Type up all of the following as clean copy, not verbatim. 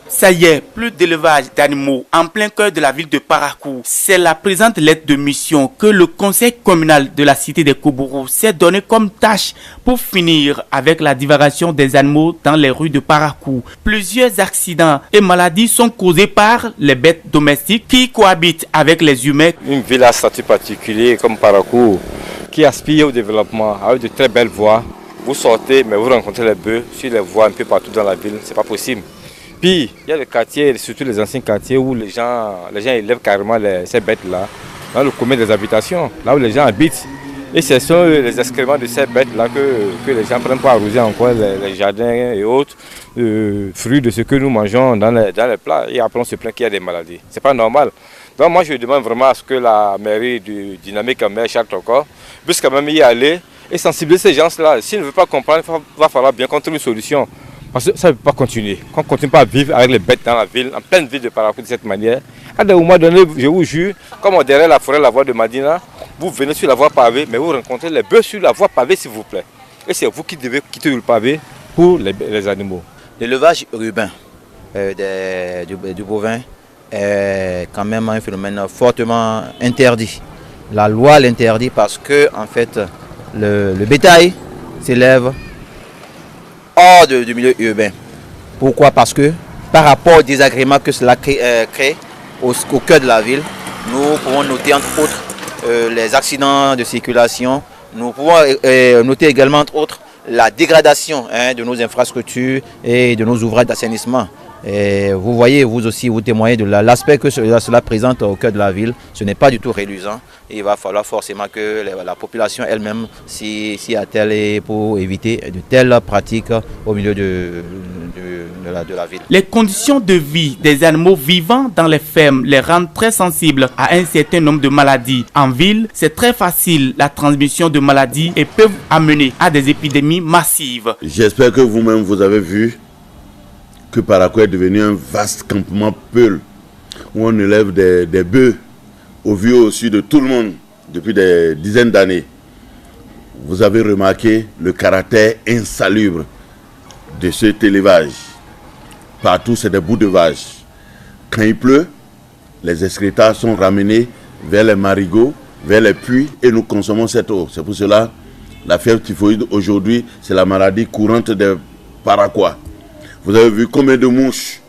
Ça y est, plus d'élevage d'animaux en plein cœur de la ville de Parakou. C'est la présente lettre de mission que le conseil communal de la cité des Koubourou s'est donné comme tâche pour finir avec la divagation des animaux dans les rues de Parakou. Plusieurs accidents et maladies sont causés par les bêtes domestiques qui cohabitent avec les humains. Une ville à statut particulier comme Parakou qui aspire au développement avec de très belles voies. Vous sortez, mais vous rencontrez les bœufs sur les voies un peu partout dans la ville, c'est pas possible. Puis, il y a des quartiers, surtout les anciens quartiers où les gens élèvent carrément ces bêtes-là dans le commun des habitations, là où les gens habitent. Et ce sont les excréments de ces bêtes-là que les gens prennent pour arroser encore les jardins et autres fruits de ce que nous mangeons dans les plats. Et après, on se plaint qu'il y a des maladies. C'est pas normal. Donc moi, je demande vraiment à ce que la mairie du Dynamique en mer, Charles Tokor, puisse quand même y aller et sensibiliser ces gens-là. S'ils ne veulent pas comprendre, il va falloir bien qu'on trouve une solution. Parce que ça ne peut pas continuer. Qu'on ne continue pas à vivre avec les bêtes dans la ville, en pleine ville de Parakou de cette manière. À un moment donné, je vous jure, comme derrière la forêt, la voie de Madina, vous venez sur la voie pavée, mais vous rencontrez les bœufs sur la voie pavée, s'il vous plaît. Et c'est vous qui devez quitter le pavé pour les animaux. L'élevage urbain du bovin est quand même un phénomène fortement interdit. La loi l'interdit parce que, en fait, le bétail s'élève hors du milieu urbain. Pourquoi? Parce que par rapport au désagrément que cela crée au cœur de la ville, nous pouvons noter entre autres les accidents de circulation. Nous pouvons noter également entre autres la dégradation de nos infrastructures et de nos ouvrages d'assainissement. Et vous voyez, vous aussi, vous témoignez de l'aspect que cela présente au cœur de la ville. Ce n'est pas du tout réduisant. Il va falloir forcément que la population elle-même s'y attelle pour éviter de telles pratiques au milieu de la ville. Les conditions de vie des animaux vivant dans les fermes les rendent très sensibles à un certain nombre de maladies. En ville, c'est très facile la transmission de maladies et peuvent amener à des épidémies massives. J'espère que vous-même vous avez vu que Parakou est devenu un vaste campement peul où on élève des bœufs au vu au su de tout le monde depuis des dizaines d'années. Vous avez remarqué le caractère insalubre de cet élevage. Partout, c'est des bouts de vaches. Quand il pleut, les excrétas sont ramenés vers les marigots, vers les puits et nous consommons cette eau. C'est pour cela la fièvre typhoïde aujourd'hui, c'est la maladie courante des Parakois. Vous avez vu combien de mouches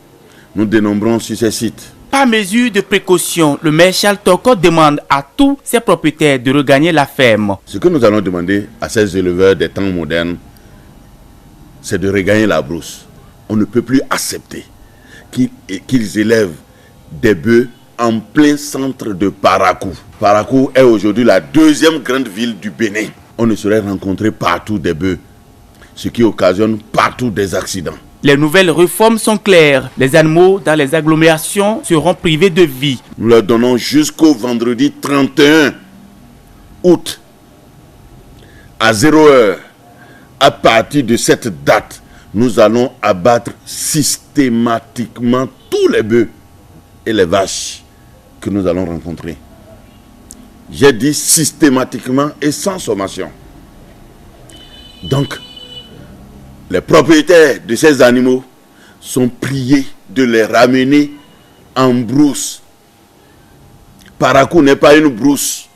nous dénombrons sur ces sites. Par mesure de précaution, le maire Charles Tokor demande à tous ses propriétaires de regagner la ferme. Ce que nous allons demander à ces éleveurs des temps modernes, c'est de regagner la brousse. On ne peut plus accepter qu'ils élèvent des bœufs en plein centre de Parakou. Parakou est aujourd'hui la deuxième grande ville du Bénin. On ne saurait rencontrer partout des bœufs, ce qui occasionne partout des accidents. Les nouvelles réformes sont claires. Les animaux dans les agglomérations seront privés de vie. Nous leur donnons jusqu'au vendredi 31 août à 0h. À partir de cette date, nous allons abattre systématiquement tous les bœufs et les vaches que nous allons rencontrer. J'ai dit systématiquement et sans sommation. Donc, les propriétaires de ces animaux sont priés de les ramener en brousse. Parakou n'est pas une brousse.